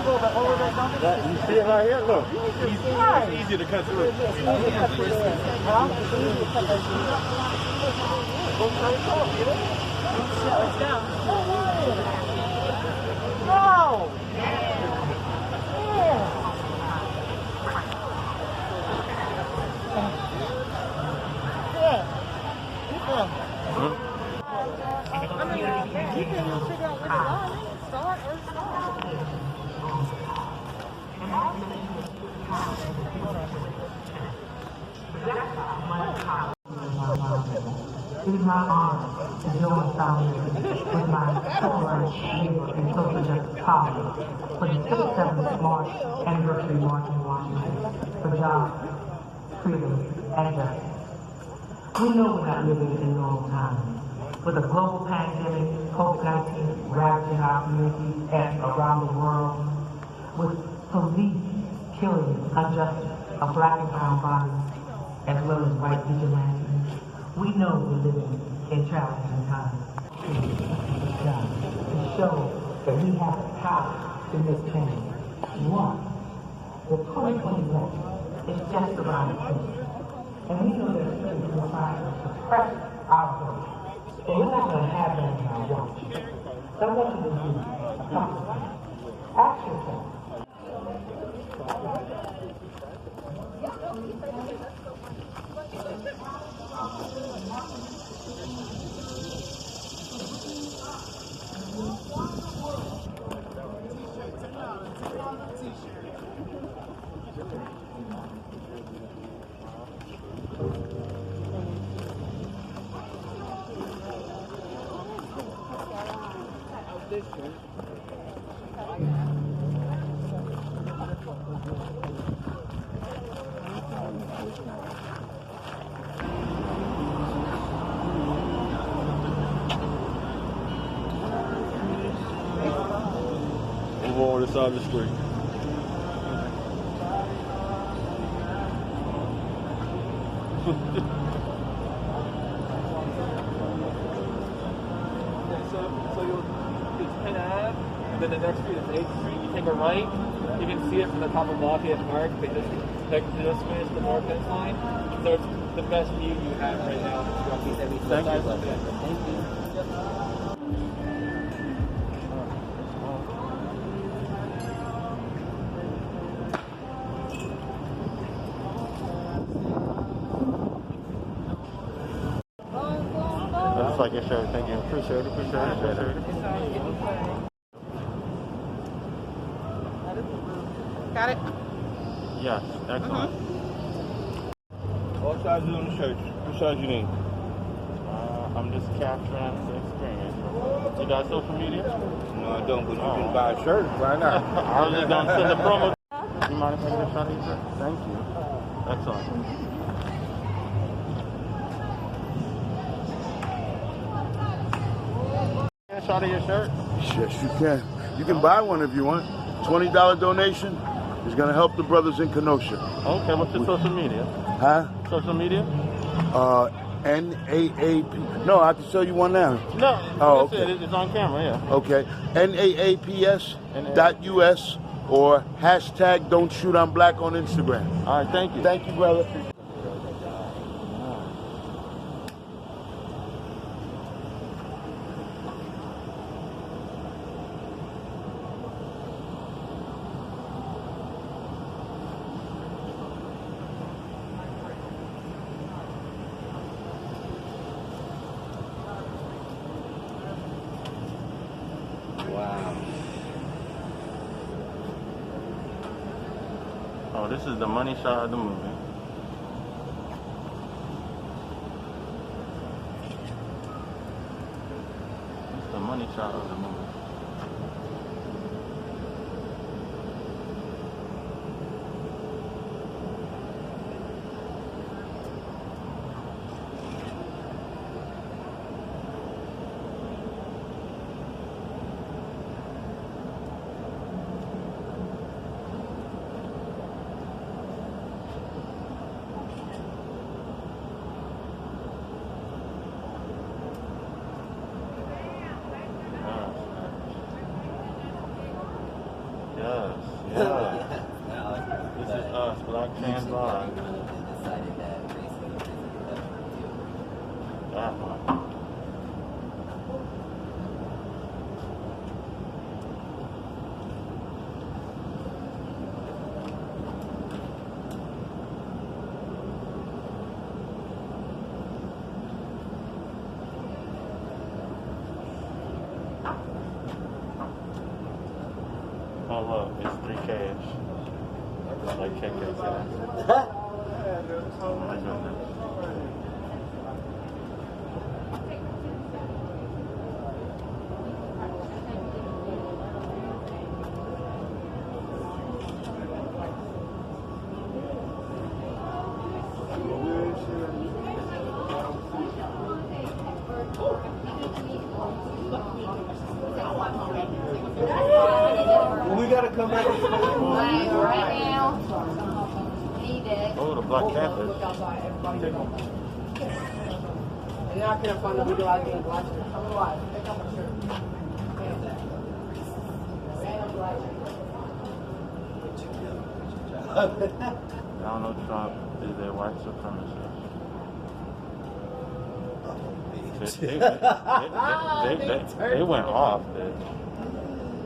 You see it right here? Look. It's easy to cut through. No! I mean, you can figure out what the line is, start or stop. It is my honor to join solidarity with my civil rights labor and social justice colleagues for the 57th March anniversary march in Washington for jobs, freedom, and justice. We know we're not living in normal times. With a global pandemic, COVID-19 ravaging our communities and around the world, with police killing unjustly of black and brown bodies, as well as white vigilantes, we know we're living in challenging times. To show that we have the power to make change. One, the 2020 election is just around the corner. And we know that people will try to suppress our vote. But we're not going to have that in our watch. So I want you to do a couple of things. Ask yourself. Move over the side of the street. So it's 10 Ave, and then the next street is 8th Street. You take a right, you can see it from the top of Lafayette Park. They just finished the North End line. So it's the best view you have right now. Thank you. That's like your shirt. Thank you. Appreciate it. Got it? Yes, excellent. What size is on the shirt? What size you need? I'm just capturing the experience. You got social media? No, I don't, but you can buy a shirt. Why not? I was just going to send a promo. You mind if I get a shot of your shirt? Thank you. Excellent. A shot of your shirt? Yes, you can. You can buy one if you want. $20 donation is going to help the brothers in Kenosha. Okay, what's your social media? Huh? Social media? NAAP. No, I can show you one now. No. Oh, okay. It's on camera, yeah. Okay. NAAPS.US or hashtag Don't Shoot I'm Black on Instagram. All right, thank you. Thank you, brother. Wow. Oh, this is the money shot of the movie. It's the money shot of the movie. Yes. This is us, Black Trans Live. That one. Oh look, it's 3K-ish. Like check this out. Oh my goodness. We gotta come back. Right now. Need it. Oh, the Black Panthers. Yeah, I can't find the video I can watch it. I'm alive. Take off my shirt. Donald Trump is a white supremacist. They went off, bitch.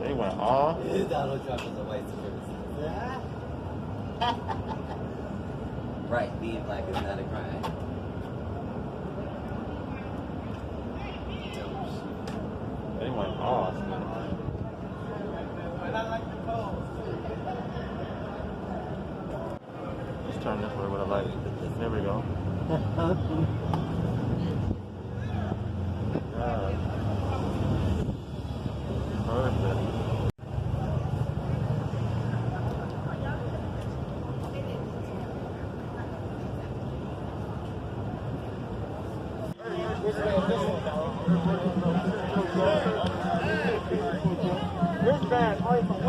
They went off. Donald Trump is a white supremacist. Right, being black is not a crime. They went off, man. Let's turn this way with a light. There we go. Perfect. Wristband, only for $1.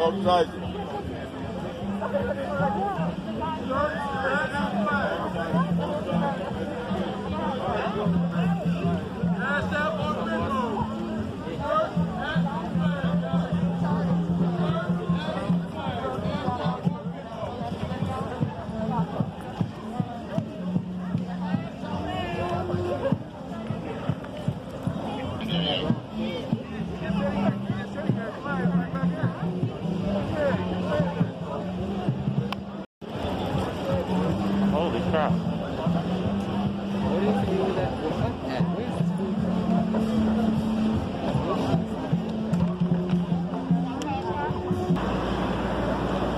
Offside. Holy crap. What is the name of that? Where's this food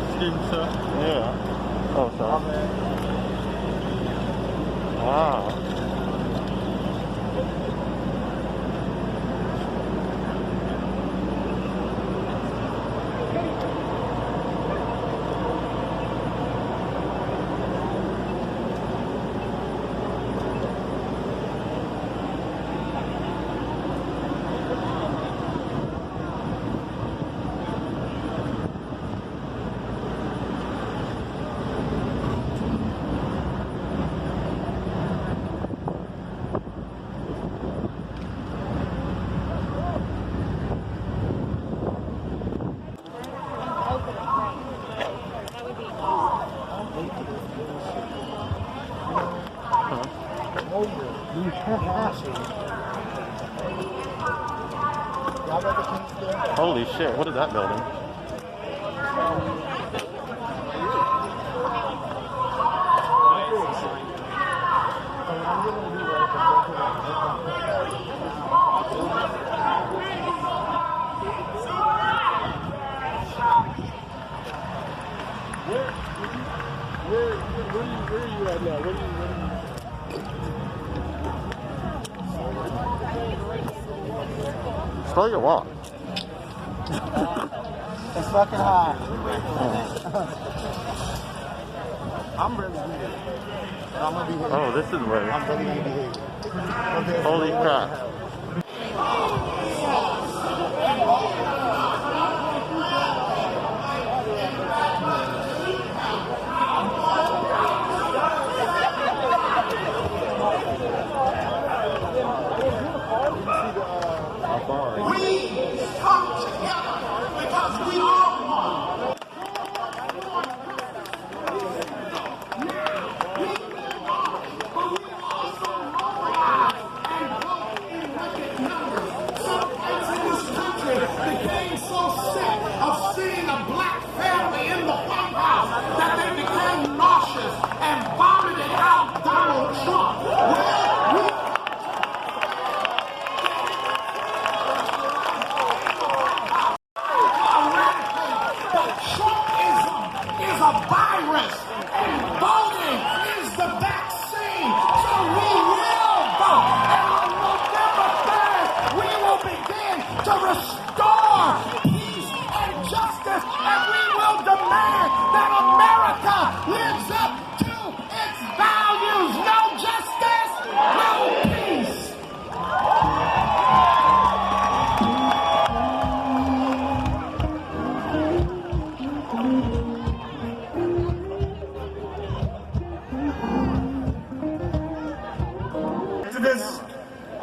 Excuse me, sir. Yeah. Oh, sorry. Wow. Holy shit, what is that building? Where are you at now? What are you Slow your walk. It's fucking hot. I'm really good. I'm gonna be here. Oh, this is where. I'm really gonna be here. Holy crap.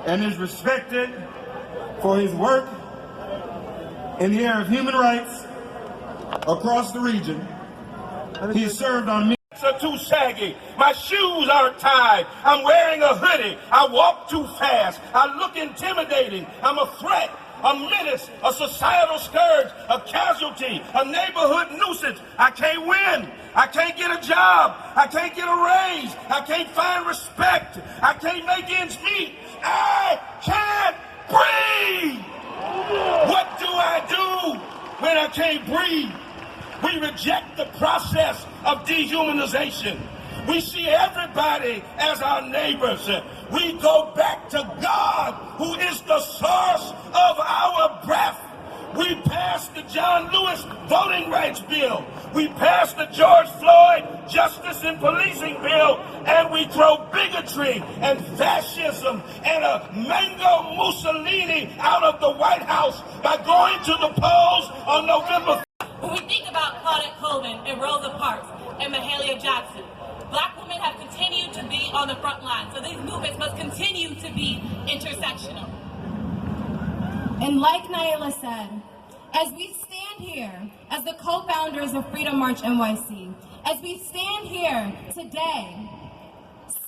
And is respected for his work in the area of human rights across the region. He served on Are too saggy. My shoes aren't tied. I'm wearing a hoodie. I walk too fast. I look intimidating. I'm a threat, a menace, a societal scourge, a casualty, a neighborhood nuisance. I can't win. I can't get a job. I can't get a raise. I can't find respect. I can't make ends meet. I can't breathe. What do I do when I can't breathe? We reject the process of dehumanization. We see everybody as our neighbors. We go back to God, who is the source of our breath. We passed the John Lewis voting rights bill. We passed the George Floyd justice and policing bill, and we throw bigotry and fascism and a Mango Mussolini out of the White House by going to the polls on November. When we think about Claudette Colvin and Rosa Parks and Mahalia Jackson, Black women have continued to be on the front line, so these movements must continue to be intersectional. And like Naila said, as we stand here as the co-founders of Freedom March NYC, as we stand here today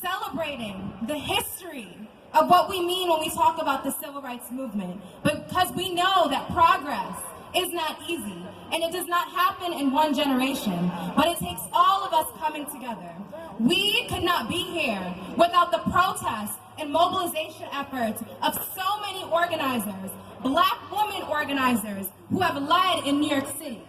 celebrating the history of what we mean when we talk about the civil rights movement, because we know that progress is not easy, and it does not happen in one generation, but it takes all of us coming together. We could not be here without the protests and mobilization efforts of so many organizers, Black women organizers who have led in New York City.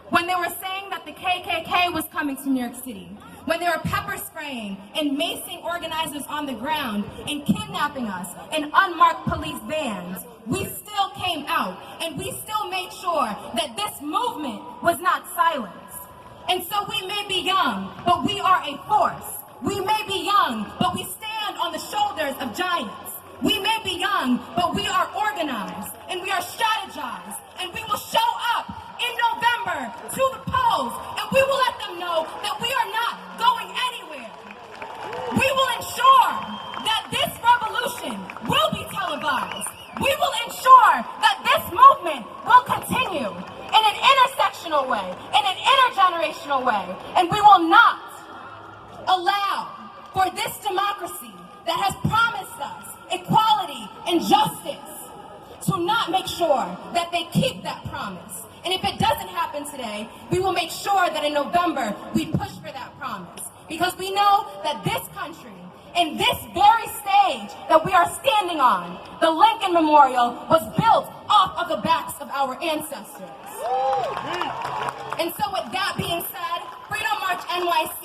When they were saying that the KKK was coming to New York City, when they were pepper spraying and macing organizers on the ground and kidnapping us in unmarked police vans, we still came out and we still made sure that this movement was not silenced. And so we may be young, but we are a force. We may be young, but we stand on the shoulders of giants. We may be young, but we are organized and we are strategized, and we will show up in November to the polls, and we will let them know that we are not going anywhere. We will ensure that this revolution will be televised. We will ensure that this movement will continue in an intersectional way, in an intergenerational way, and we will not allow for this democracy that has promised us equality and justice to not make sure that they keep that promise. And if it doesn't happen today, we will make sure that in November we push for that promise. Because we know that this country, in this very stage that we are standing on, the Lincoln Memorial was built off of the backs of our ancestors. And so with that being said, Freedom March NYC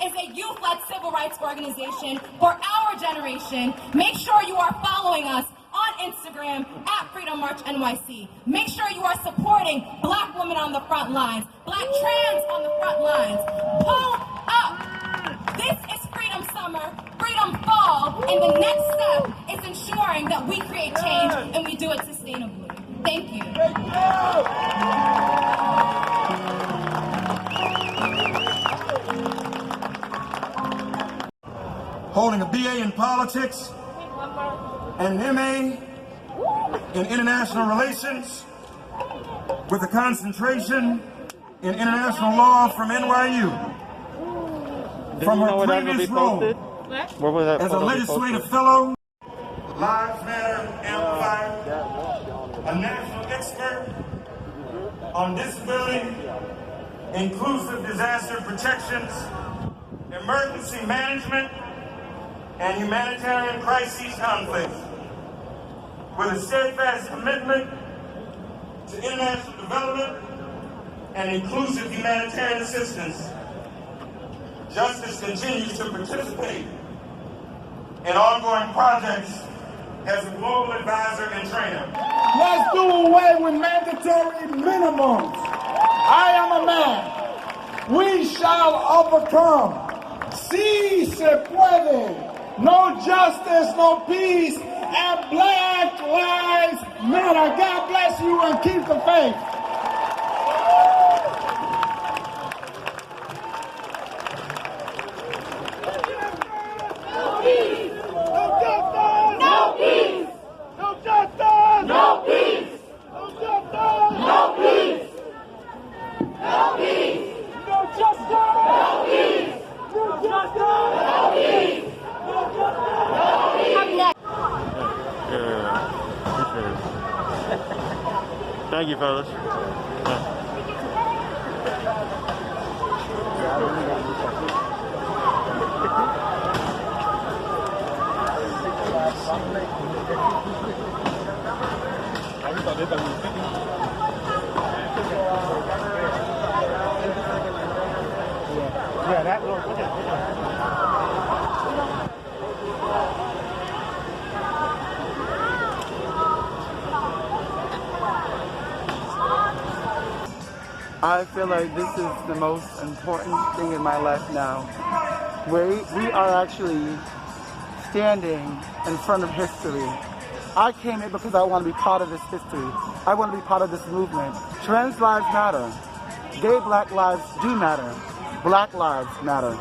is a youth-led civil rights organization for our generation. Make sure you are following us on Instagram at Freedom March NYC. Make sure you are supporting Black women on the front lines, Black trans on the front lines. Pull up. This is Freedom Summer, Freedom Fall, and the next step It's ensuring that we create change and we do it sustainably. Thank you. Holding a BA in politics and an MA in international relations with a concentration in international law from NYU. From her previous role as a legislative fellow, Lives Matter Amplifier, a national expert on disability, inclusive disaster protections, emergency management, and humanitarian crises conflicts, with a steadfast commitment to international development and inclusive humanitarian assistance. Justice continues to participate in ongoing projects as a global advisor and trainer. Let's do away with mandatory minimums. I am a man. We shall overcome. Si se puede. No justice, no peace, and Black Lives Matter. God bless you and keep the faith. Thank you, fellas. Yeah, that little. I feel like this is the most important thing in my life now. We are actually standing in front of history. I came here because I want to be part of this history. I want to be part of this movement. Trans lives matter. Gay black lives do matter. Black lives matter.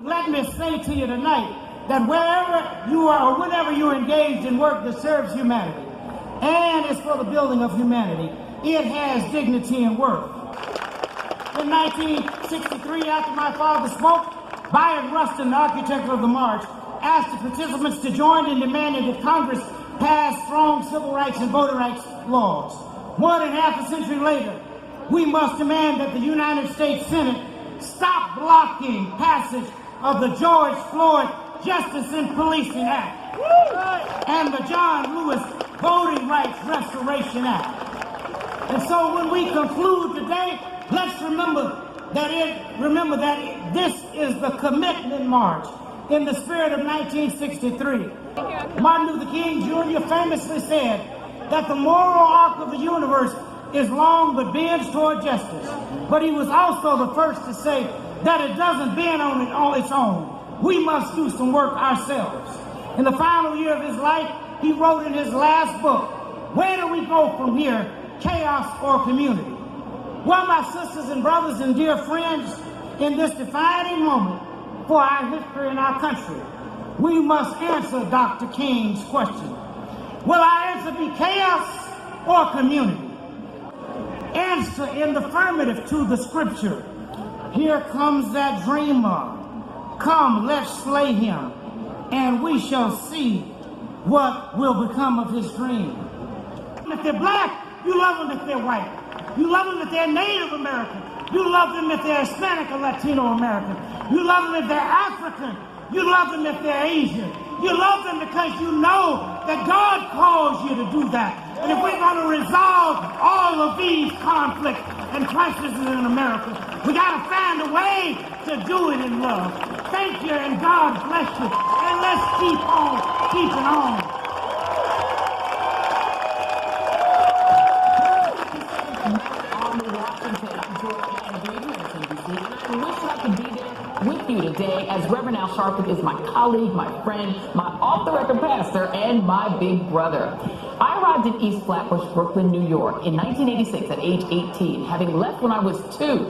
Let me say to you tonight that wherever you are or whenever you're engaged in work that serves humanity and is for the building of humanity, it has dignity and worth. In 1963, after my father spoke, Byron Rustin, the architect of the march, asked the participants to join and demanded that Congress pass strong civil rights and voting rights laws. More than half a century later, we must demand that the United States Senate stop blocking passage of the George Floyd Justice in Policing Act and the John Lewis Voting Rights Restoration Act. And so when we conclude today, let's remember that this is the commitment march in the spirit of 1963. Martin Luther King Jr. famously said that the moral arc of the universe is long but bends toward justice. But he was also the first to say that it doesn't bend on its own. We must do some work ourselves. In the final year of his life, he wrote in his last book, "Where do we go from here, chaos or community?" Well, my sisters and brothers and dear friends, in this defining moment for our history and our country, we must answer Dr. King's question. Will our answer be chaos or community? Answer in the affirmative to the scripture. Here comes that dreamer. Come, let's slay him, and we shall see what will become of his dream. If they're black, you love them if they're white. You love them if they're Native American. You love them if they're Hispanic or Latino American. You love them if they're African. You love them if they're Asian. You love them because you know that God calls you to do that. And if we're going to resolve all of these conflicts and crises in America, we got to find a way to do it in love. Thank you, and God bless you. And let's keep on keeping on. With you today, as Reverend Al Sharpton is my colleague, my friend, my off-the-record pastor, and my big brother. I arrived in East Flatbush, Brooklyn, New York in 1986 at age 18, having left when I was 2.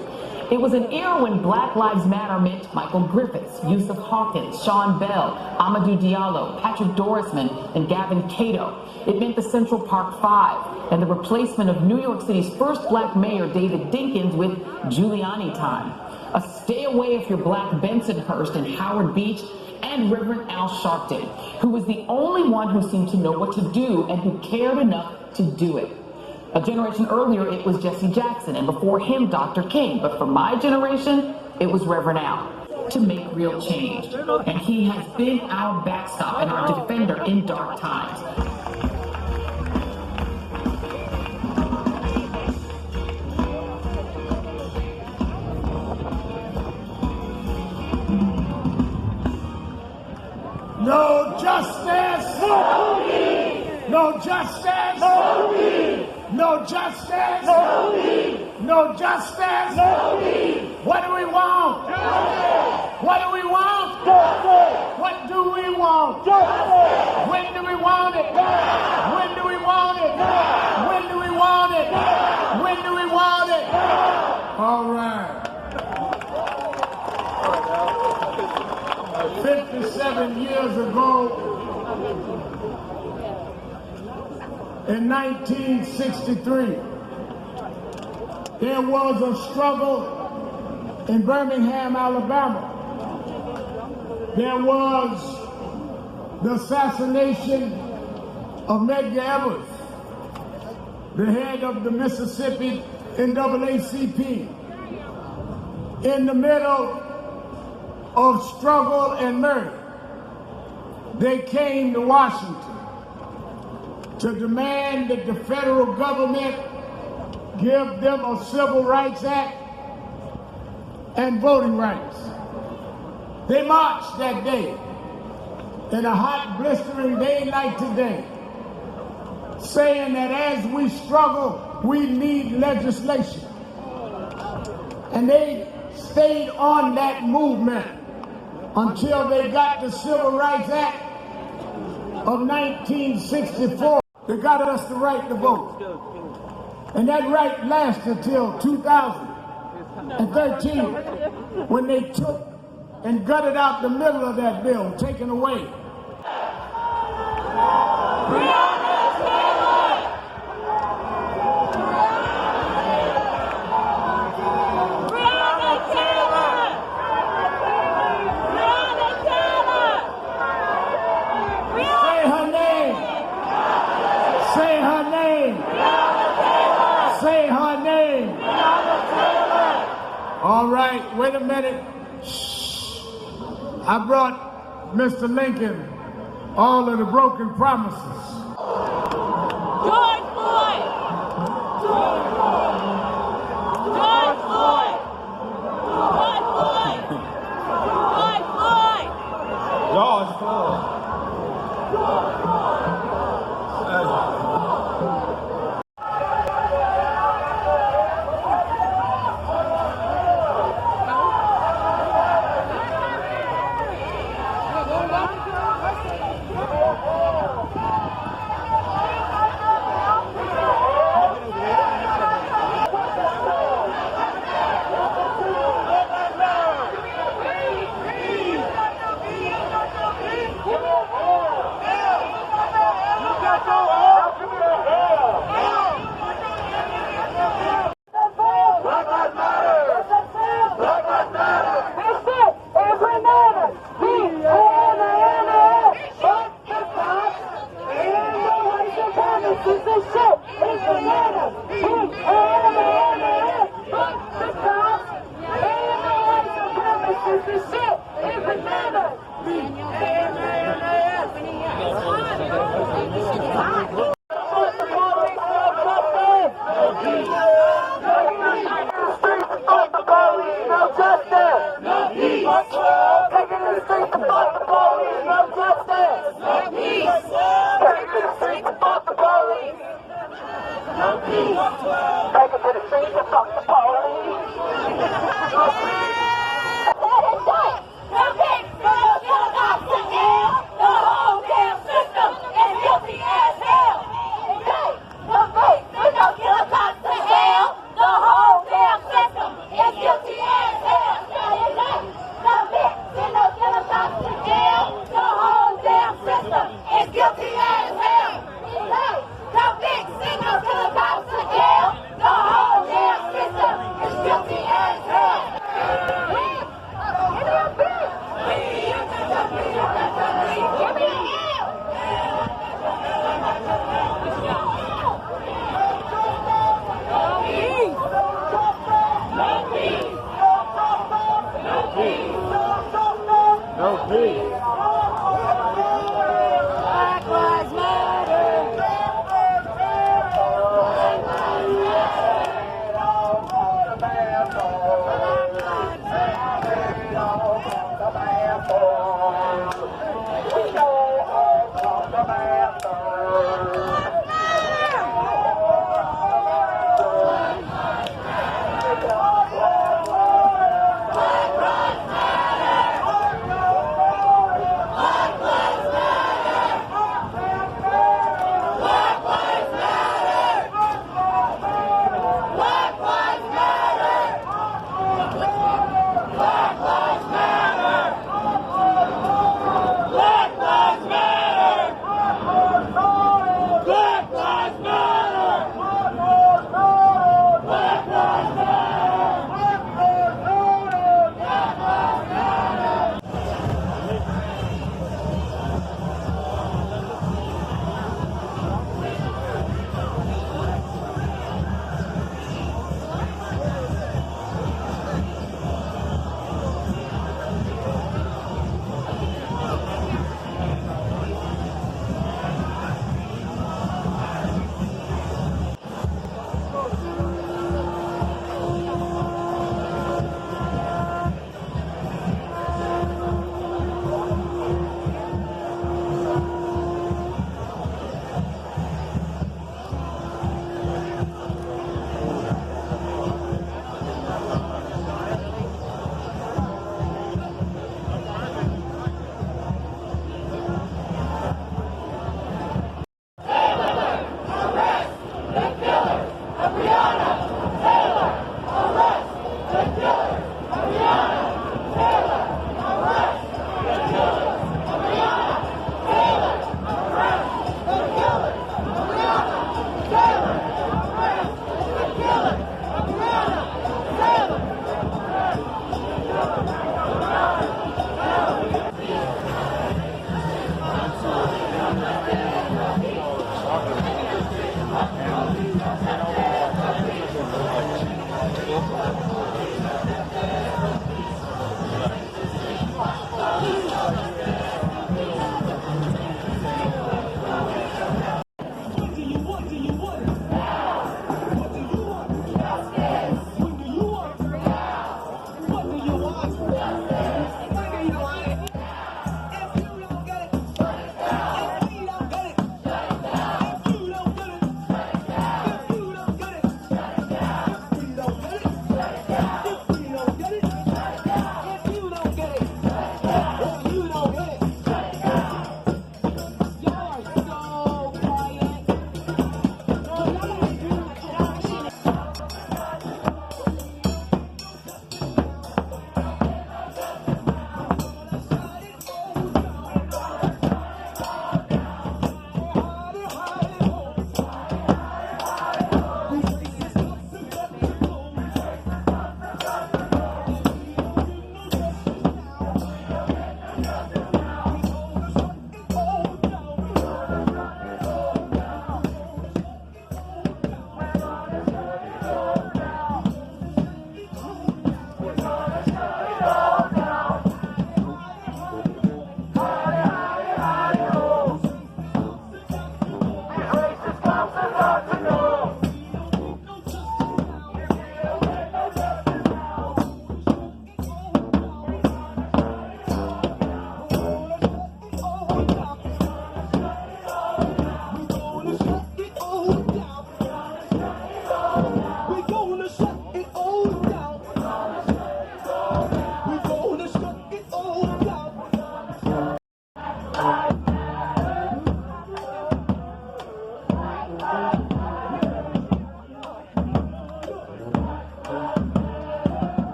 It was an era when Black Lives Matter meant Michael Griffiths, Yusuf Hawkins, Sean Bell, Amadou Diallo, Patrick Dorisman, and Gavin Cato. It meant the Central Park Five and the replacement of New York City's first black mayor, David Dinkins, with Giuliani time. A stay away if you're black Bensonhurst and Howard Beach, and Reverend Al Sharpton, who was the only one who seemed to know what to do and who cared enough to do it. A generation earlier, it was Jesse Jackson, and before him, Dr. King. But for my generation, it was Reverend Al, to make real change. And he has been our backstop and our defender in dark times. No justice! No peace! No justice! No peace! No justice! No peace! No justice! No peace! What do we want? Justice! What do we want? Justice! What do we want? Justice! When do we want it? Now! When do we want it? Now! When do we want it? Now! When do we want it? Now! All right. 57 years ago, in 1963, there was a struggle in Birmingham, Alabama. There was the assassination of Medgar Evers, the head of the Mississippi NAACP. In the middle of struggle and murder, they came to Washington to demand that the federal government give them a Civil Rights Act and voting rights. They marched that day, in a hot, blistering day like today, saying that as we struggle, we need legislation. And they stayed on that movement until they got the Civil Rights Act of 1964. They got us the right to vote. And that right lasted till 2013, when they took and gutted out the middle of that bill, taken away. All right, wait a minute. Shh. I brought Mr. Lincoln all of the broken promises. George Floyd! George Floyd! George Floyd! George Floyd! George Floyd! George Floyd. The whole damn system is guilty as hell.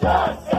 Justice!